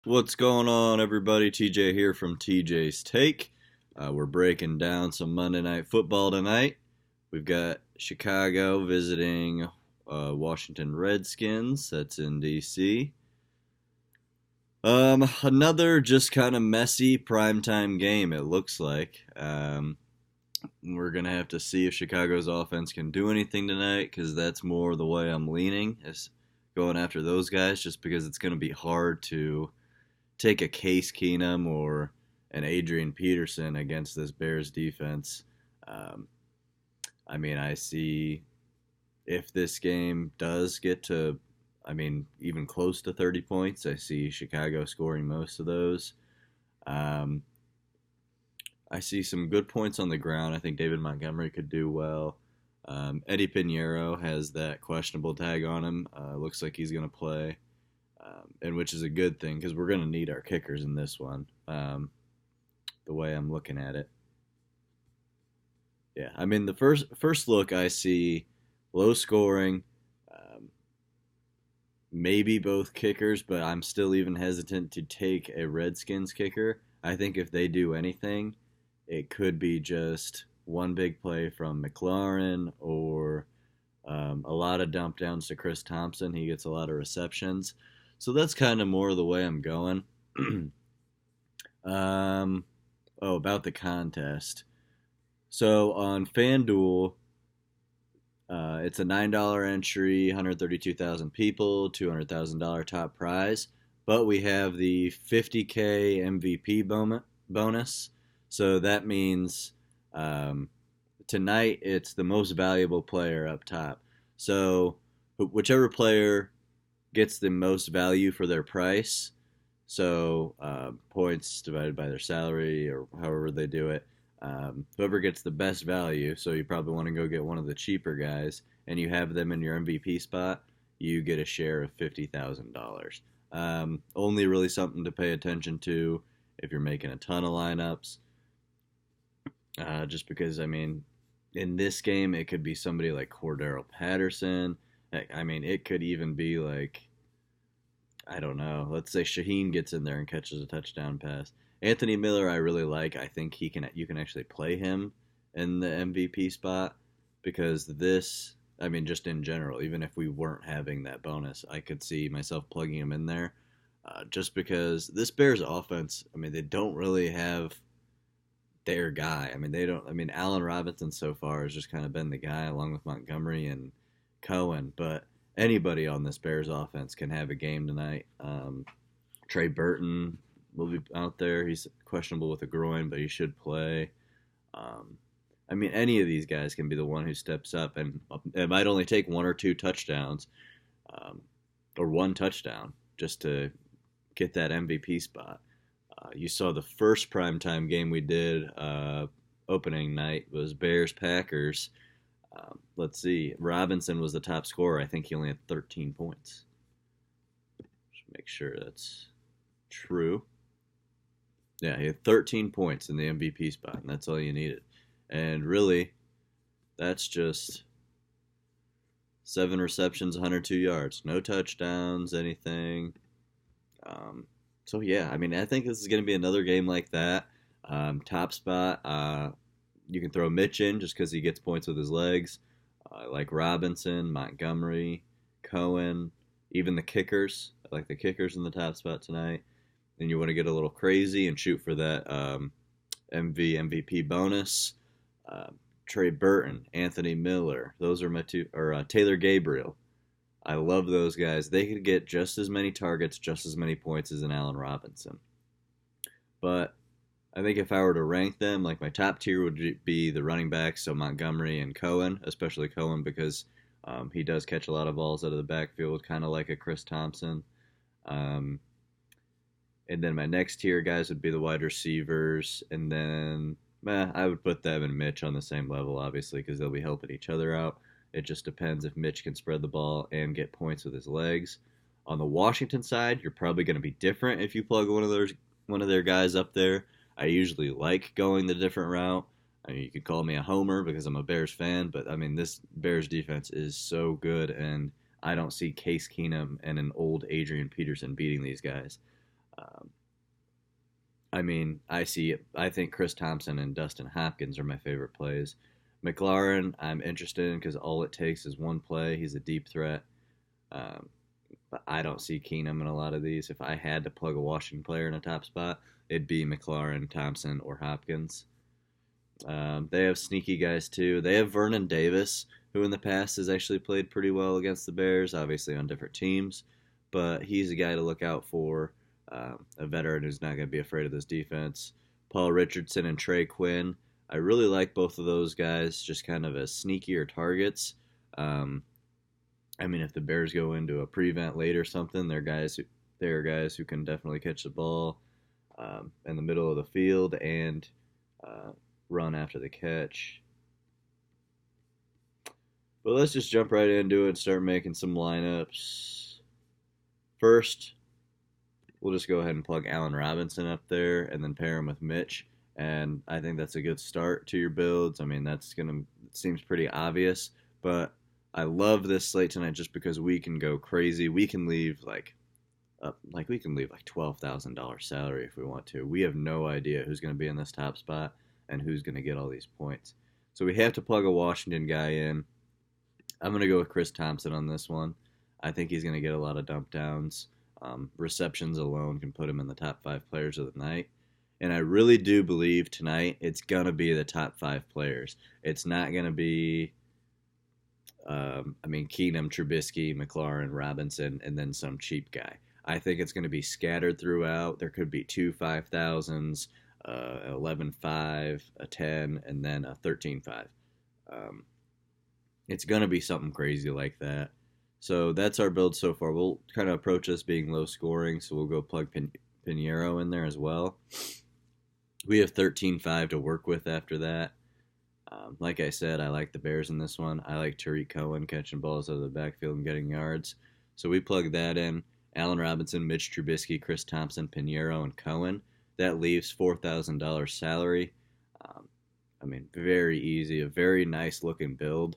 What's going on, everybody? TJ here from TJ's Take. We're breaking down some Monday Night Football tonight. We've got Chicago visiting Washington Redskins. That's in D.C. Another just kind of messy primetime game, it looks like. We're going to have to see if Chicago's offense can do anything tonight, because that's more the way I'm leaning, is going after those guys, just because it's going to be hard to take a Case Keenum or an Adrian Peterson against this Bears defense. Um, I see if this game does get to, even close to 30 points, I see Chicago scoring most of those. Um, I see some good points on the ground. I think David Montgomery could do well. Eddie Pinheiro has that questionable tag on him. Looks like he's going to play, and which is a good thing because we're going to need our kickers in this one. The way I'm looking at it, yeah. The first look, I see low scoring, maybe both kickers, but I'm still even hesitant to take a Redskins kicker. I think if they do anything, it could be just one big play from McLaurin or a lot of dump downs to Chris Thompson. He gets a lot of receptions. So that's kind of more the way I'm going. About the contest. So on FanDuel, it's a $9 entry, 132,000 people, $200,000 top prize. But we have the 50K MVP bonus. So that means tonight it's the most valuable player up top. So whichever player gets the most value for their price, so points divided by their salary or however they do it, whoever gets the best value, so you probably want to go get one of the cheaper guys, and you have them in your MVP spot, you get a share of $50,000. Only really something to pay attention to if you're making a ton of lineups. Just because, in this game, it could be somebody like Cordero Patterson. It could even be like, I don't know. Let's say Shaheen gets in there and catches a touchdown pass. Anthony Miller, I really like. I think you can actually play him in the MVP spot because this, just in general, even if we weren't having that bonus, I could see myself plugging him in there. Just because this Bears offense, they don't really have their guy. They don't. Allen Robinson so far has just kind of been the guy along with Montgomery and Cohen, but anybody on this Bears offense can have a game tonight. Trey Burton will be out there. He's questionable with a groin, but he should play. Any of these guys can be the one who steps up, and it might only take one or two touchdowns, or one touchdown, just to get that MVP spot. You saw the first primetime game we did opening night was Bears-Packers. Let's see. Robinson was the top scorer. I think he only had 13 points. Just make sure that's true. Yeah, he had 13 points in the MVP spot, and that's all you needed. And really, that's just 7 receptions, 102 yards. No touchdowns, anything. So, yeah, I think this is going to be another game like that. Top spot, you can throw Mitch in just because he gets points with his legs. I like Robinson, Montgomery, Cohen, even the kickers. I like the kickers in the top spot tonight. Then you want to get a little crazy and shoot for that MVP bonus. Trey Burton, Anthony Miller, those are my two, or Taylor Gabriel. I love those guys. They could get just as many targets, just as many points as an Allen Robinson. But I think if I were to rank them, like my top tier would be the running backs, so Montgomery and Cohen, especially Cohen because he does catch a lot of balls out of the backfield, kind of like a Chris Thompson. And then my next tier guys would be the wide receivers, and then I would put them and Mitch on the same level, obviously, because they'll be helping each other out. It just depends if Mitch can spread the ball and get points with his legs. On the Washington side, you're probably going to be different if you plug one of their guys up there. I usually like going the different route. You could call me a homer because I'm a Bears fan, but this Bears defense is so good, and I don't see Case Keenum and an old Adrian Peterson beating these guys. Um, I think Chris Thompson and Dustin Hopkins are my favorite plays. McLaurin, I'm interested in because all it takes is one play. He's a deep threat. Um, but I don't see Keenum in a lot of these. If I had to plug a Washington player in a top spot, it'd be McLaurin, Thompson, or Hopkins. They have sneaky guys too. They have Vernon Davis, who in the past has actually played pretty well against the Bears, obviously on different teams, but he's a guy to look out for. A veteran who's not going to be afraid of this defense. Paul Richardson and Trey Quinn. I really like both of those guys, just kind of as sneakier targets. If the Bears go into a prevent late or something, they're guys who can definitely catch the ball in the middle of the field and run after the catch. But let's just jump right into it and start making some lineups. First, we'll just go ahead and plug Allen Robinson up there and then pair him with Mitch. And I think that's a good start to your builds. It seems pretty obvious, but I love this slate tonight just because we can go crazy. We can leave like $12,000 salary if we want to. We have no idea who's going to be in this top spot and who's going to get all these points. So we have to plug a Washington guy in. I'm going to go with Chris Thompson on this one. I think he's going to get a lot of dump downs. Receptions alone can put him in the top 5 players of the night. And I really do believe tonight it's going to be the top 5 players. It's not going to be, Keenum, Trubisky, McLaurin, Robinson, and then some cheap guy. I think it's going to be scattered throughout. There could be 2 5,000s, 11.5, a 10, and then a 13.5. It's going to be something crazy like that. So that's our build so far. We'll kind of approach this being low scoring, so we'll go plug Pinheiro in there as well. We have 13.5 to work with after that. Like I said, I like the Bears in this one. I like Tariq Cohen catching balls out of the backfield and getting yards. So we plug that in. Allen Robinson, Mitch Trubisky, Chris Thompson, Pinheiro, and Cohen. That leaves $4,000 salary. Very easy, a very nice looking build.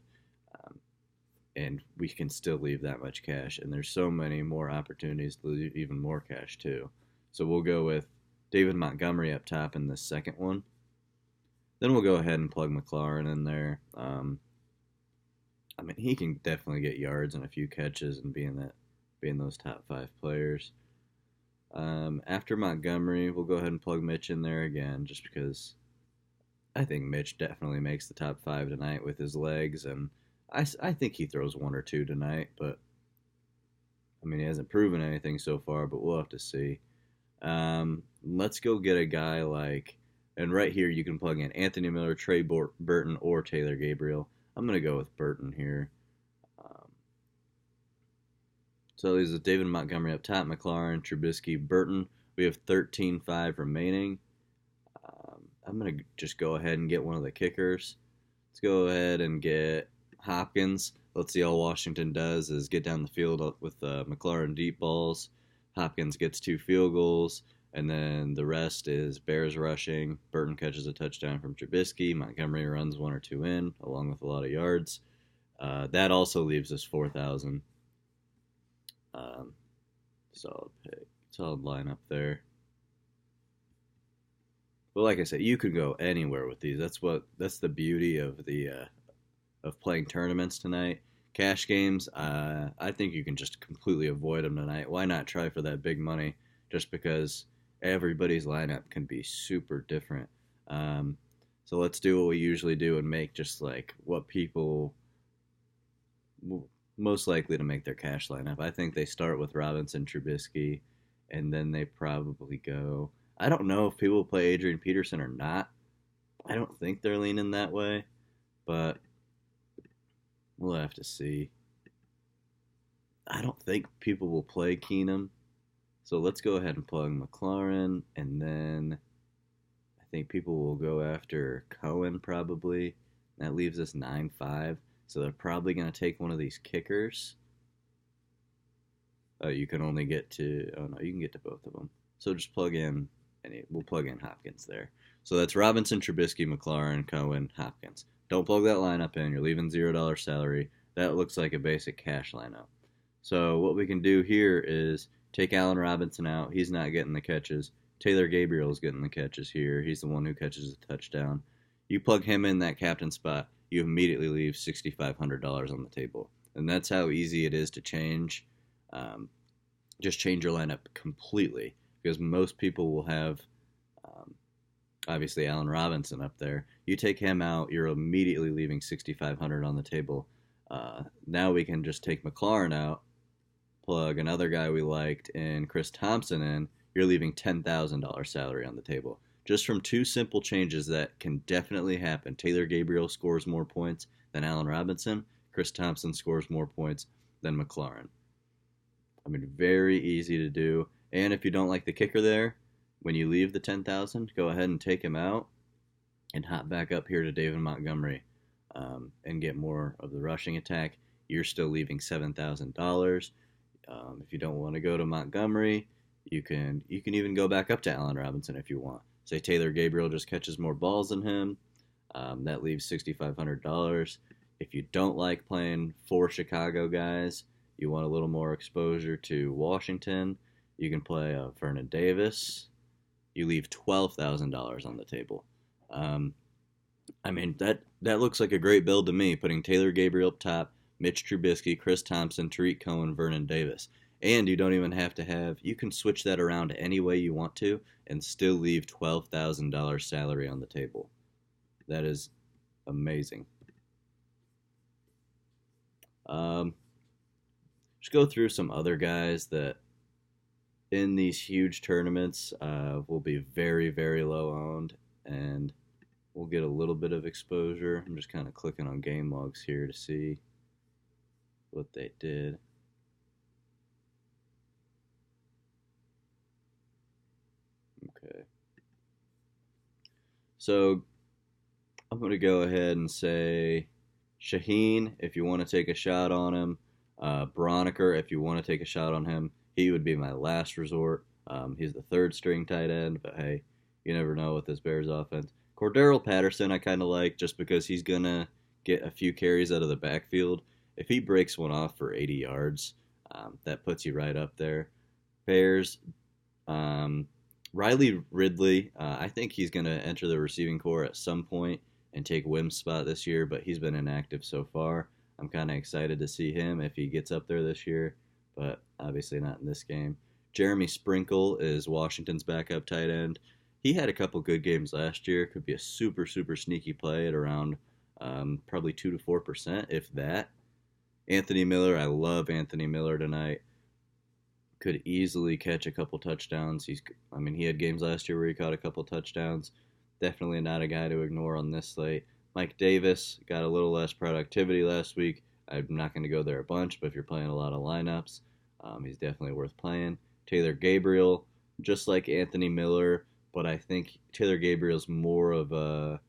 And we can still leave that much cash. And there's so many more opportunities to leave even more cash too. So we'll go with David Montgomery up top in the second one. Then we'll go ahead and plug McLaurin in there. He can definitely get yards and a few catches and be in those top 5 players. After Montgomery, we'll go ahead and plug Mitch in there again, just because I think Mitch definitely makes the top 5 tonight with his legs, and I think he throws 1 or 2 tonight, but he hasn't proven anything so far, but we'll have to see. Let's go get a guy and right here you can plug in Anthony Miller, Trey Burton, or Taylor Gabriel. I'm going to go with Burton here. So these are David Montgomery up top, McLaurin, Trubisky, Burton. We have 13.5 remaining. I'm going to just go ahead and get one of the kickers. Let's go ahead and get Hopkins. Let's see all Washington does is get down the field with McLaurin deep balls. Hopkins gets 2 field goals, and then the rest is Bears rushing. Burton catches a touchdown from Trubisky. Montgomery runs 1 or 2 in, along with a lot of yards. That also leaves us 4,000. Solid pick, solid lineup there. But like I said, you could go anywhere with these. That's the beauty of of playing tournaments tonight. Cash games, I think you can just completely avoid them tonight. Why not try for that big money? Just because everybody's lineup can be super different. So let's do what we usually do and make just like what people most likely to make their cash lineup. I think they start with Robinson, Trubisky, and then they probably go. I don't know if people play Adrian Peterson or not. I don't think they're leaning that way, but we'll have to see. I don't think people will play Keenum, so let's go ahead and plug McLaurin, and then I think people will go after Cohen probably. That leaves us 9.5, so they're probably going to take one of these kickers. You can only get to, you can get to both of them. So just plug in, we'll plug in Hopkins there. So that's Robinson, Trubisky, McLaurin, Cohen, Hopkins. Don't plug that lineup in. You're leaving $0 salary. That looks like a basic cash lineup. So what we can do here is Take Allen Robinson out. He's not getting the catches. Taylor Gabriel's getting the catches here. He's the one who catches the touchdown. You plug him in that captain spot, you immediately leave $6,500 on the table. And that's how easy it is to change. Just change your lineup completely, because most people will have, obviously, Allen Robinson up there. You take him out, you're immediately leaving $6,500 on the table. Now we can just take McLaurin out, plug another guy we liked, and Chris Thompson in. You're leaving $10,000 salary on the table. Just from two simple changes that can definitely happen. Taylor Gabriel scores more points than Allen Robinson. Chris Thompson scores more points than McLaurin. I mean, very easy to do. And if you don't like the kicker there, when you leave the $10,000, go ahead and take him out and hop back up here to David Montgomery and get more of the rushing attack. You're still leaving $7,000. If you don't want to go to Montgomery, you can even go back up to Allen Robinson if you want. Say Taylor Gabriel just catches more balls than him. That leaves $6,500. If you don't like playing 4 Chicago guys, you want a little more exposure to Washington, you can play Vernon Davis. You leave $12,000 on the table. I mean, that looks like a great build to me, putting Taylor Gabriel up top, Mitch Trubisky, Chris Thompson, Tariq Cohen, Vernon Davis. And you don't even have to have, you can switch that around any way you want to and still leave $12,000 salary on the table. That is amazing. Just go through some other guys that in these huge tournaments will be very, very low owned, and we'll get a little bit of exposure. I'm just kind of clicking on game logs here to see what they did. Okay. So I'm going to go ahead and say Shaheen, if you want to take a shot on him. Broniker, if you want to take a shot on him. He would be my last resort. He's the third string tight end, but hey, you never know with this Bears offense. Cordero Patterson I kind of like just because he's going to get a few carries out of the backfield. If he breaks one off for 80 yards, that puts you right up there. Bears, Riley Ridley, I think he's going to enter the receiving corps at some point and take Wim's spot this year, but he's been inactive so far. I'm kind of excited to see him if he gets up there this year, but obviously not in this game. Jeremy Sprinkle is Washington's backup tight end. He had a couple good games last year. Could be a super, super sneaky play at around probably 2 to 4%, if that. Anthony Miller, I love Anthony Miller tonight. Could easily catch a couple touchdowns. He had games last year where he caught a couple touchdowns. Definitely not a guy to ignore on this slate. Mike Davis got a little less productivity last week. I'm not going to go there a bunch, but if you're playing a lot of lineups, he's definitely worth playing. Taylor Gabriel, just like Anthony Miller, but I think Taylor Gabriel's more of a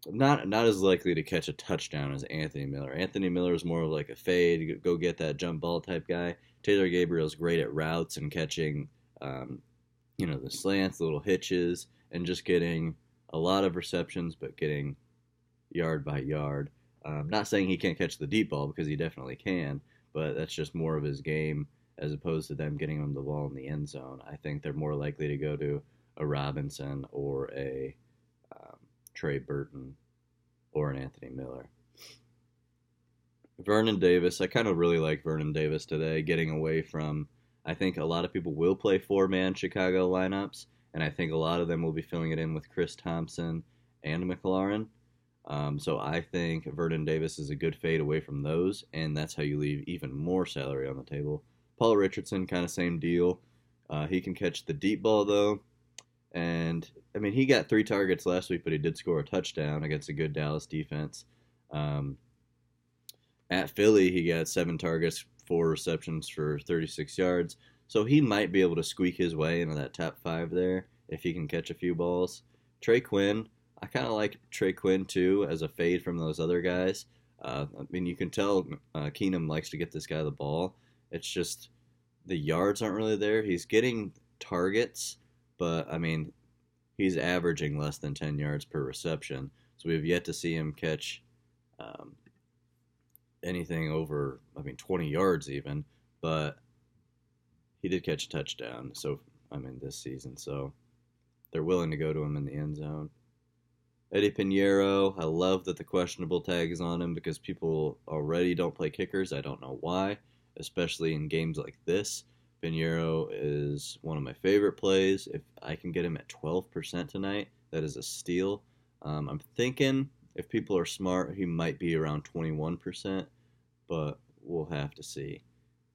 not as likely to catch a touchdown as Anthony Miller. Anthony Miller is more of like a fade, go get that jump ball type guy. Taylor Gabriel's great at routes and catching, the slants, the little hitches, and just getting a lot of receptions, but getting yard by yard. Not saying he can't catch the deep ball, because he definitely can, but that's just more of his game as opposed to them getting him the ball in the end zone. I think they're more likely to go to a Robinson or a Trey Burton or an Anthony Miller. Vernon Davis, I kind of really like Vernon Davis today, getting away from, I think a lot of people will play 4-man Chicago lineups, and I think a lot of them will be filling it in with Chris Thompson and McLaurin. So I think Vernon Davis is a good fade away from those, and that's how you leave even more salary on the table. Paul Richardson, kind of same deal. He can catch the deep ball, though. And, he got 3 targets last week, but he did score a touchdown against a good Dallas defense. At Philly, he got 7 targets, 4 receptions for 36 yards. So he might be able to squeak his way into that top 5 there if he can catch a few balls. Trey Quinn, I kind of like Trey Quinn, too, as a fade from those other guys. You can tell Keenum likes to get this guy the ball. It's just the yards aren't really there. He's getting targets, but, he's averaging less than 10 yards per reception. So we have yet to see him catch anything over, 20 yards even, but he did catch a touchdown. So, this season. So they're willing to go to him in the end zone. Eddie Pinheiro, I love that the questionable tag is on him because people already don't play kickers. I don't know why, especially in games like this. Pinheiro is one of my favorite plays. If I can get him at 12% tonight, that is a steal. I'm thinking if people are smart, he might be around 21%, but we'll have to see.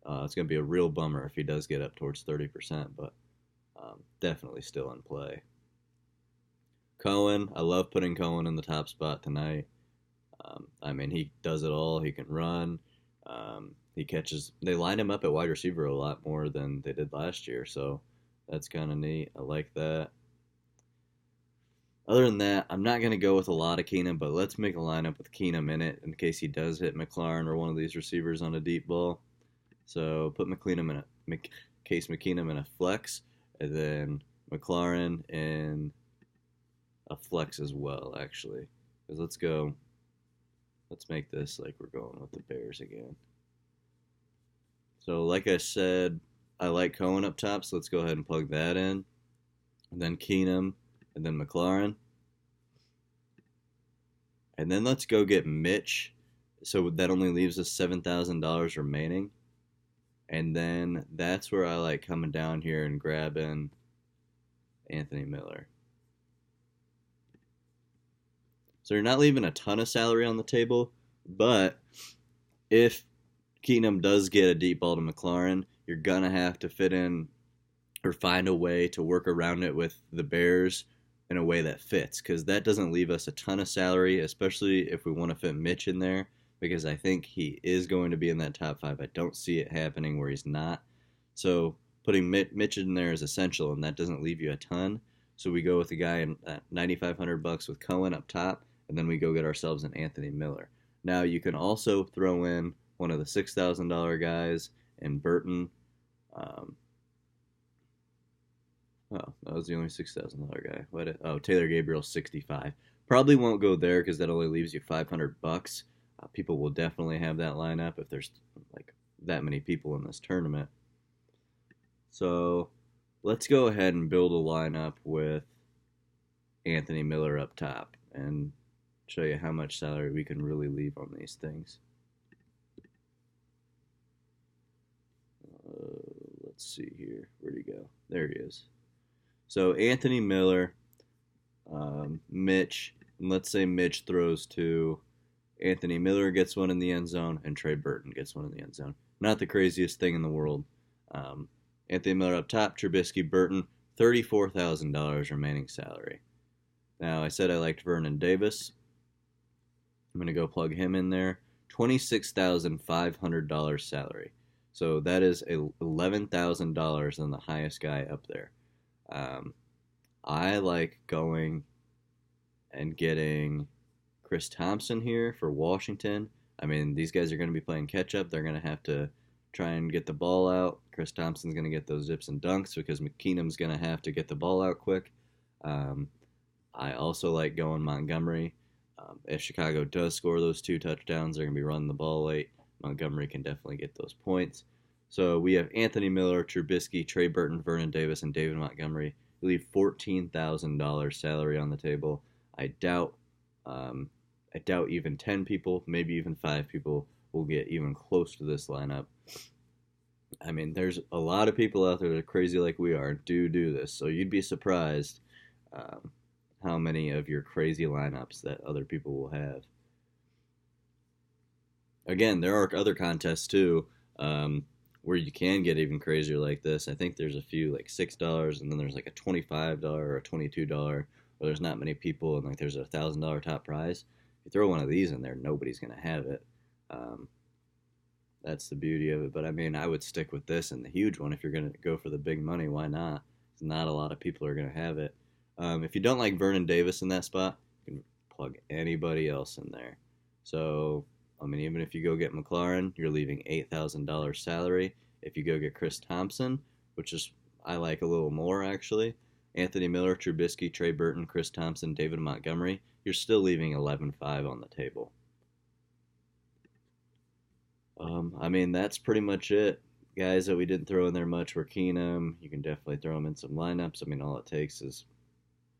It's going to be a real bummer if he does get up towards 30%, but definitely still in play. Cohen, I love putting Cohen in the top spot tonight. He does it all. He can run. He catches. They line him up at wide receiver a lot more than they did last year, so that's kind of neat. I like that. Other than that, I'm not going to go with a lot of Keenum, but let's make a lineup with Keenum in it in case he does hit McLaurin or one of these receivers on a deep ball. So put McKeenum in a flex, and then McLaurin in a flex as well, actually. Because let's make this like we're going with the Bears again. So like I said, I like Cohen up top, so let's go ahead and plug that in. And then Keenum, and then McLaurin. And then let's go get Mitch. So that only leaves us $7,000 remaining. And then that's where I like coming down here and grabbing Anthony Miller. So you're not leaving a ton of salary on the table, but if Keenum does get a deep ball to McLaurin, you're going to have to fit in or find a way to work around it with the Bears in a way that fits, because that doesn't leave us a ton of salary, especially if we want to fit Mitch in there, because I think he is going to be in that top 5. I don't see it happening where he's not. So putting Mitch in there is essential, and that doesn't leave you a ton. So we go with the guy at $9,500 with Cohen up top, and then we go get ourselves an Anthony Miller. Now you can also throw in one of the $6,000 guys in Burton. That was the only $6,000 guy. Taylor Gabriel, 65. Probably won't go there because that only leaves you $500. People will definitely have that lineup if there's like that many people in this tournament. So let's go ahead and build a lineup with Anthony Miller up top and show you how much salary we can really leave on these things. Let's see here. Where'd he go? There he is. So Anthony Miller, Mitch, and let's say Mitch throws to Anthony Miller, gets one in the end zone, and Trey Burton gets one in the end zone. Not the craziest thing in the world. Anthony Miller up top, Trubisky, Burton, $34,000 remaining salary. Now, I said I liked Vernon Davis. I'm going to go plug him in there. $26,500 salary. So that is $11,000 than the highest guy up there. I like going and getting Chris Thompson here for Washington. These guys are going to be playing catch-up. They're going to have to try and get the ball out. Chris Thompson's going to get those zips and dunks because McKeenum's going to have to get the ball out quick. I also like going Montgomery. If Chicago does score those 2 touchdowns, they're going to be running the ball late. Montgomery can definitely get those points. So we have Anthony Miller, Trubisky, Trey Burton, Vernon Davis, and David Montgomery. We leave $14,000 salary on the table. I doubt even 10 people, maybe even 5 people will get even close to this lineup. There's a lot of people out there that are crazy like we are do this. So you'd be surprised how many of your crazy lineups that other people will have. Again, there are other contests too where you can get even crazier like this. I think there's a few like $6, and then there's like a $25 or a $22 where there's not many people, and like there's a $1,000 top prize. If you throw one of these in there, nobody's going to have it. That's the beauty of it. But I would stick with this and the huge one if you're going to go for the big money. Why not? Not a lot of people are going to have it. If you don't like Vernon Davis in that spot, you can plug anybody else in there. So even if you go get McLaurin, you're leaving $8,000 salary. If you go get Chris Thompson, which is I like a little more actually, Anthony Miller, Trubisky, Trey Burton, Chris Thompson, David Montgomery, you're still leaving $11,500 on the table. I mean, that's pretty much it. Guys that we didn't throw in there much were Keenum. You can definitely throw him in some lineups. I mean, all it takes is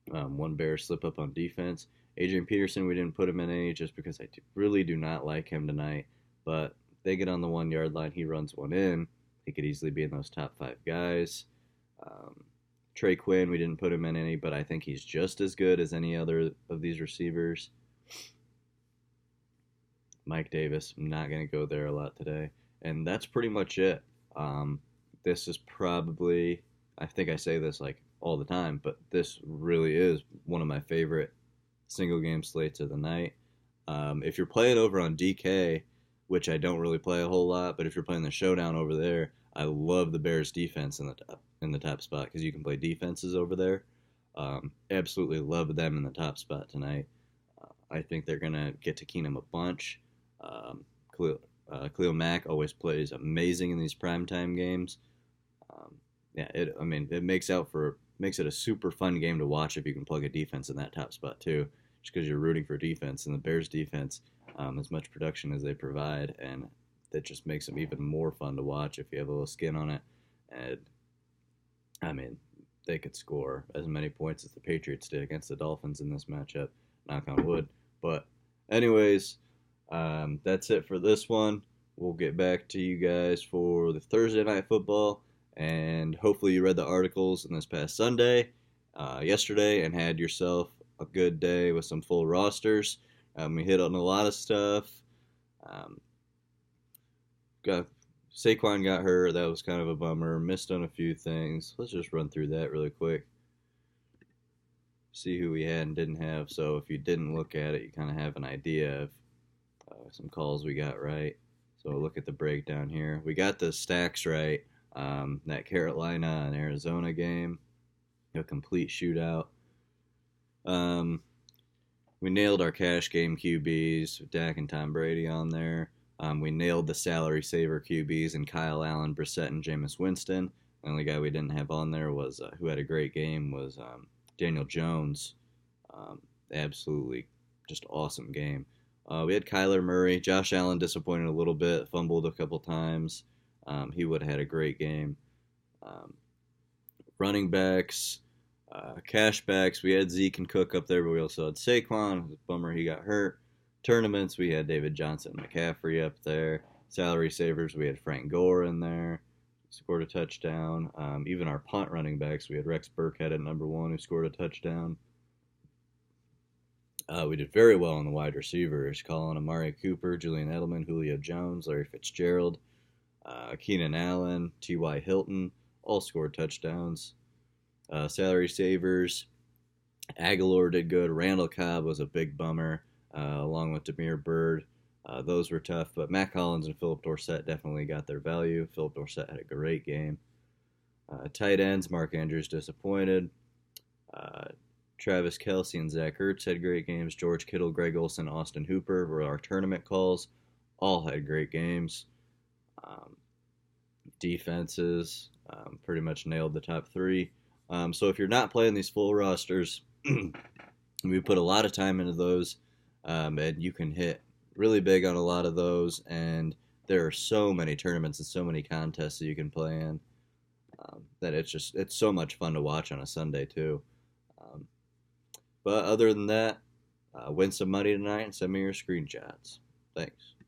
one Bear slip up on defense. Adrian Peterson, we didn't put him in any just because I really do not like him tonight. But they get on the 1 yard line, he runs one in. He could easily be in those top 5 guys. Trey Quinn, we didn't put him in any, but I think he's just as good as any other of these receivers. Mike Davis, I'm not going to go there a lot today. And that's pretty much it. This is probably, I think I say this like all the time, but this really is one of my favorite single game slates of the night. If you're playing over on DK, which I don't really play a whole lot, but if you're playing the showdown over there, I love the Bears defense in the top spot because you can play defenses over there. Absolutely love them in the top spot tonight. I think they're gonna get to Keenum a bunch. Khalil Mack always plays amazing in these primetime games. Yeah, it makes it a super fun game to watch if you can plug a defense in that top spot too, just because you're rooting for defense and the Bears defense, as much production as they provide, and that just makes them even more fun to watch if you have a little skin on it. And I mean, they could score as many points as the Patriots did against the Dolphins in this matchup. Knock on wood. But anyways, that's it for this one. We'll get back to you guys for the Thursday night football, and hopefully you read the articles in this past Sunday, yesterday, and had yourself a good day with some full rosters. We hit on a lot of stuff. Saquon got hurt. That was kind of a bummer. Missed on a few things. Let's just run through that really quick. See who we had and didn't have. So if you didn't look at it, you kind of have an idea of some calls we got right. So look at the breakdown here. We got the stacks right. That Carolina and Arizona game, a complete shootout. We nailed our cash game QBs, Dak and Tom Brady on there. We nailed the salary saver QBs and Kyle Allen, Brissett, and Jameis Winston. The only guy we didn't have on there was who had a great game was Daniel Jones. Absolutely just awesome game. We had Kyler Murray. Josh Allen disappointed a little bit, fumbled a couple times. He would have had a great game. Running backs, cash backs, we had Zeke and Cook up there, but we also had Saquon. It was a bummer he got hurt. Tournaments, we had David Johnson and McCaffrey up there. Salary savers, we had Frank Gore in there. Scored a touchdown. Even our punt running backs, we had Rex Burkhead at number 1 who scored a touchdown. We did very well on the wide receivers. Colin Amari Cooper, Julian Edelman, Julio Jones, Larry Fitzgerald, Keenan Allen, T.Y. Hilton, all scored touchdowns. Salary savers, Aguilar did good. Randall Cobb was a big bummer, along with Damiere Byrd. Those were tough, but Matt Collins and Philip Dorsett definitely got their value. Philip Dorsett had a great game. Tight ends, Mark Andrews disappointed. Travis Kelce and Zach Ertz had great games. George Kittle, Greg Olsen, Austin Hooper were our tournament calls. All had great games. Defenses pretty much nailed the top 3. So if you're not playing these full rosters, we put a lot of time into those, and you can hit really big on a lot of those. And there are so many tournaments and so many contests that you can play in that it's so much fun to watch on a Sunday too. But other than that, win some money tonight and send me your screenshots. Thanks.